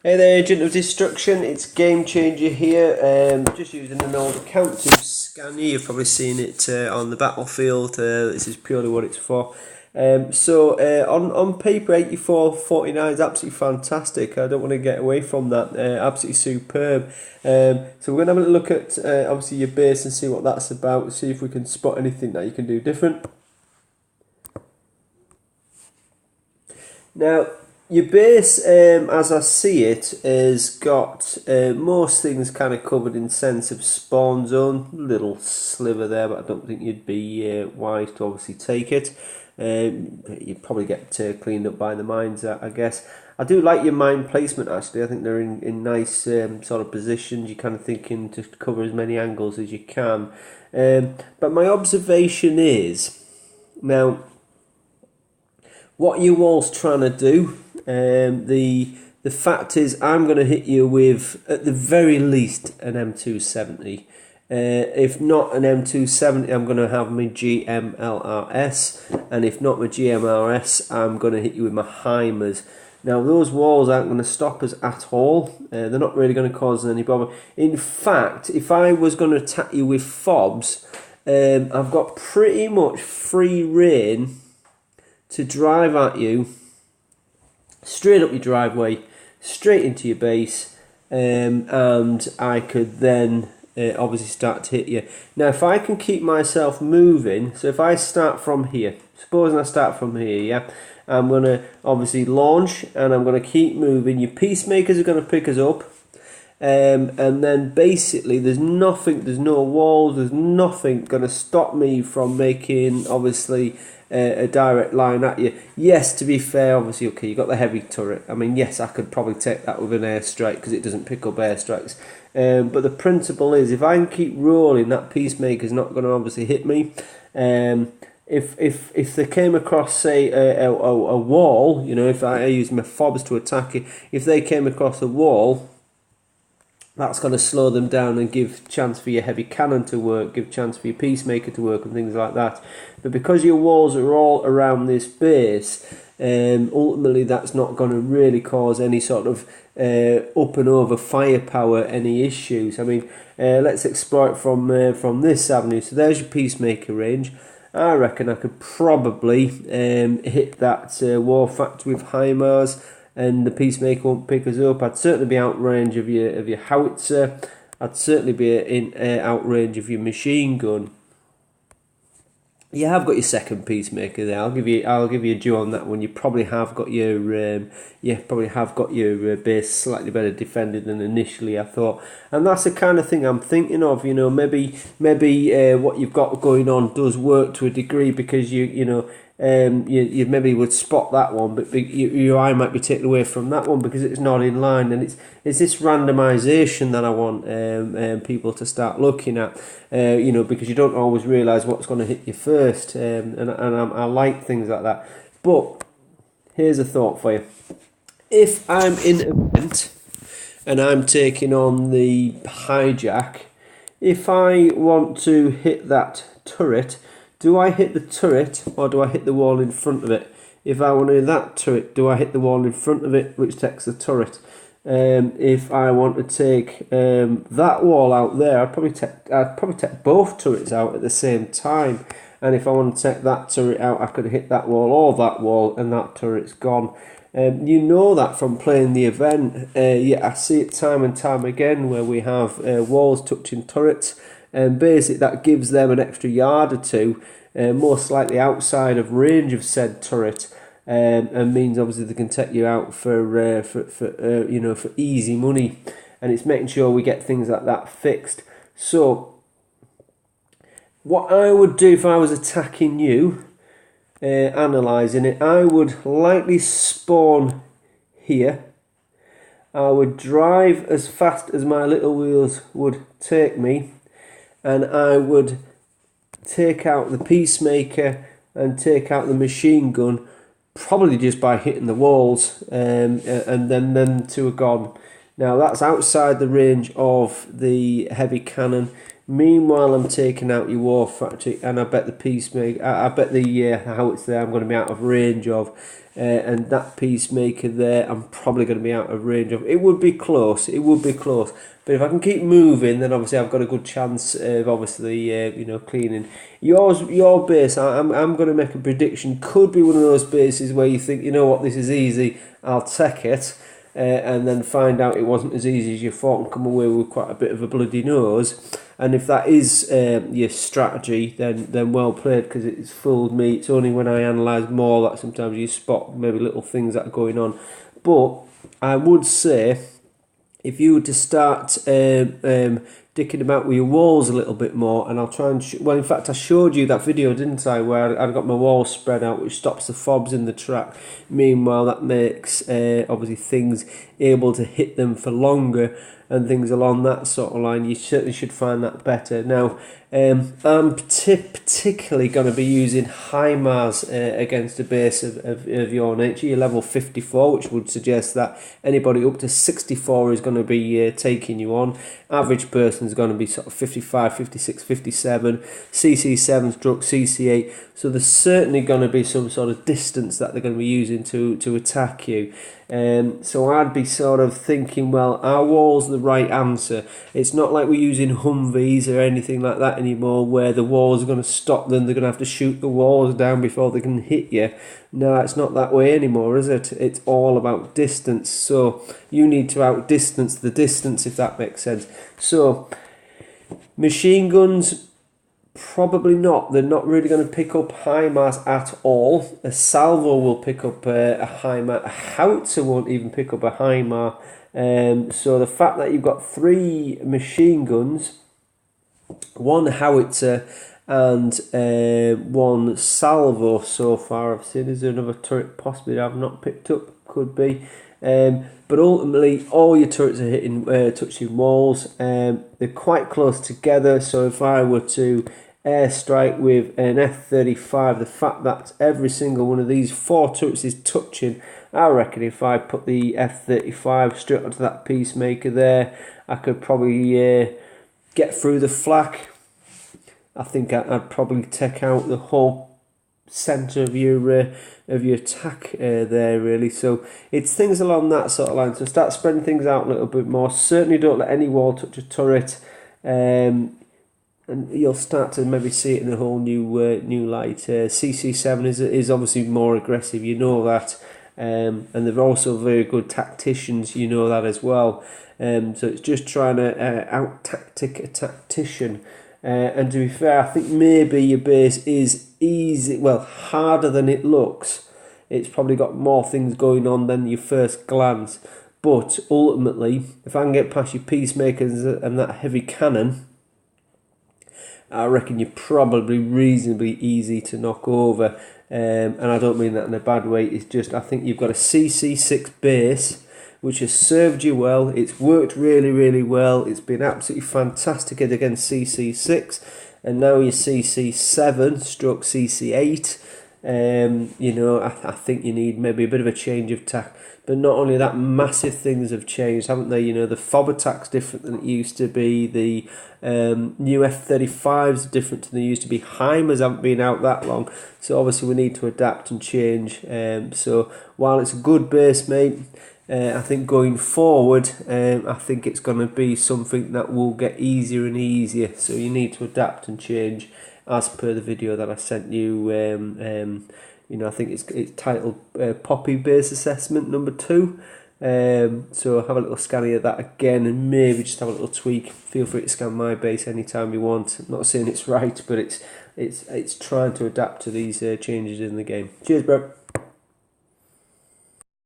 Hey there, Agent of Destruction, it's Game Changer here, just using an old account to scan you. You've probably seen it on the battlefield. This is purely what it's for. On paper, 84.49 is absolutely fantastic. I don't want to get away from that. Absolutely superb. So we're going to have a look at obviously your base and see what that's about, see if we can spot anything that you can do different. Now, your base, as I see it, has got most things kind of covered in sense of spawn zone. Little sliver there, but I don't think you'd be wise to obviously take it. You'd probably get cleaned up by the mines, I guess. I do like your mine placement, actually. I think they're in nice sort of positions. You're kind of thinking to cover as many angles as you can. But my observation is, now, what you all's trying to do, the fact is I'm going to hit you with, at the very least, an M270. If not an M270, I'm going to have my GMLRS, and if not my GMLRS, I'm going to hit you with my HIMARS. Now, those walls aren't going to stop us at all. They're not really going to cause any bother. In fact, if I was going to attack you with FOBs, I've got pretty much free rein to drive at you straight up your driveway, straight into your base, and I could then obviously start to hit you. Now, if I can keep myself moving, so if I start from here, supposing I start from here, yeah, I'm going to obviously launch and I'm going to keep moving. Your peacemakers are going to pick us up. And then basically there's no walls, there's nothing going to stop me from making obviously a direct line at you. Yes, to be fair, obviously, okay, you got the heavy turret. I mean, yes, I could probably take that with an airstrike because it doesn't pick up airstrikes. But the principle is, if I can keep rolling, that peacemaker's not going to obviously hit me. If they came across, say, a wall, you know, if I use my FOBs to attack it, if they came across a wall, that's going to slow them down and give chance for your heavy cannon to work, give chance for your peacemaker to work and things like that. But because your walls are all around this base, ultimately that's not going to really cause any sort of up and over firepower, any issues. I mean, let's explore it from this avenue. So there's your peacemaker range. I reckon I could probably hit that war factory with HIMARS, and the peacemaker won't pick us up. I'd certainly be out range of your howitzer. I'd certainly be in out range of your machine gun. You have got your second peacemaker there. I'll give you a due on that one. You probably have got your base slightly better defended than initially I thought, and that's the kind of thing I'm thinking of. You know, maybe what you've got going on does work to a degree because you maybe would spot that one, but your eye might be taken away from that one because it's not in line, and it's this randomization that I want people to start looking at, because you don't always realize what's going to hit you first, and I like things like that. But here's a thought for you: if I'm in an event and I'm taking on the hijack, if I want to hit that turret, do I hit the turret or do I hit the wall in front of it? If I want to hit that turret, do I hit the wall in front of it, which takes the turret? If I want to take that wall out there, I'd probably take both turrets out at the same time. And if I want to take that turret out, I could hit that wall or that wall, and that turret's gone. You know that from playing the event. I see it time and time again where we have walls touching turrets, and basically that gives them an extra yard or two, most likely outside of range of said turret, and means obviously they can take you out for easy money, and it's making sure we get things like that fixed. So what I would do if I was attacking you, analysing it, I would likely spawn here. I would drive as fast as my little wheels would take me, and I would take out the peacemaker and take out the machine gun, probably just by hitting the walls, and then them two are gone. Now that's outside the range of the heavy cannon. Meanwhile, I'm taking out your War Factory, and I bet the Peacemaker, I bet the howitzer there I'm going to be out of range of, and that Peacemaker there I'm probably going to be out of range of. It would be close, but if I can keep moving, then obviously I've got a good chance of obviously cleaning. Your base, I'm going to make a prediction, could be one of those bases where you think, you know what, this is easy, I'll take it. And then find out it wasn't as easy as you thought and come away with quite a bit of a bloody nose. And if that is your strategy, then well played, because it's fooled me. It's only when I analyse more that sometimes you spot maybe little things that are going on. But I would say, if you were to start dicking about with your walls a little bit more, and I'll try and well, in fact I showed you that video, didn't I, where I got my walls spread out, which stops the fobs in the track. Meanwhile, that makes obviously things able to hit them for longer and things along that sort of line. You certainly should find that better. Now, I'm particularly going to be using HIMARS against a base of your nature. You're level 54, which would suggest that anybody up to 64 is going to be taking you on. Average person is going to be sort of 55, 56, 57, CC7 stroke CC8. So there's certainly going to be some sort of distance that they're going to be using to attack you. So I'd be sort of thinking, well, our wall's the right answer. It's not like we're using Humvees or anything like that anymore, where the walls are going to stop them. They're going to have to shoot the walls down before they can hit you. No, it's not that way anymore, is it? It's all about distance. So you need to outdistance the distance, if that makes sense. So machine guns, probably not. They're not really going to pick up HIMARS at all. A salvo will pick up a HIMAR. A howitzer won't even pick up a HIMAR. So the fact that you've got 3 machine guns, 1 howitzer and 1 salvo so far I've seen. Is there another turret possibly I've not picked up? Could be. But ultimately all your turrets are hitting touching walls. They're quite close together, so if I were to airstrike with an F-35, the fact that every single one of these 4 turrets is touching, I reckon if I put the F-35 straight onto that Peacemaker there, I could probably get through the flak. I think I'd probably take out the whole centre of your attack there, really. So it's things along that sort of line. So start spreading things out a little bit more. Certainly don't let any wall touch a turret. And you'll start to maybe see it in a whole new light. CC7 is obviously more aggressive, you know that, and they're also very good tacticians, you know that as well. So it's just trying to out-tactic a tactician. And to be fair, I think maybe your base is harder than it looks. It's probably got more things going on than your first glance. But ultimately, if I can get past your Peacemakers and that heavy cannon, I reckon you're probably reasonably easy to knock over. And I don't mean that in a bad way. It's just I think you've got a CC6 base which has served you well. It's worked really, really well. It's been absolutely fantastic against CC6. And now your CC7 stroke CC8. I think you need maybe a bit of a change of tack. But not only that, massive things have changed, haven't they? You know, the FOB attack's different than it used to be. The new F-35's different than they used to be. HIMARS haven't been out that long. So obviously we need to adapt and change. So while it's a good base, mate, I think going forward, I think it's going to be something that will get easier and easier. So you need to adapt and change as per the video that I sent you. I think it's titled Poppy Base Assessment number 2. So have a little scan of that again, and maybe just have a little tweak. Feel free to scan my base anytime you want. I'm not saying it's right, but it's trying to adapt to these changes in the game. Cheers, bro.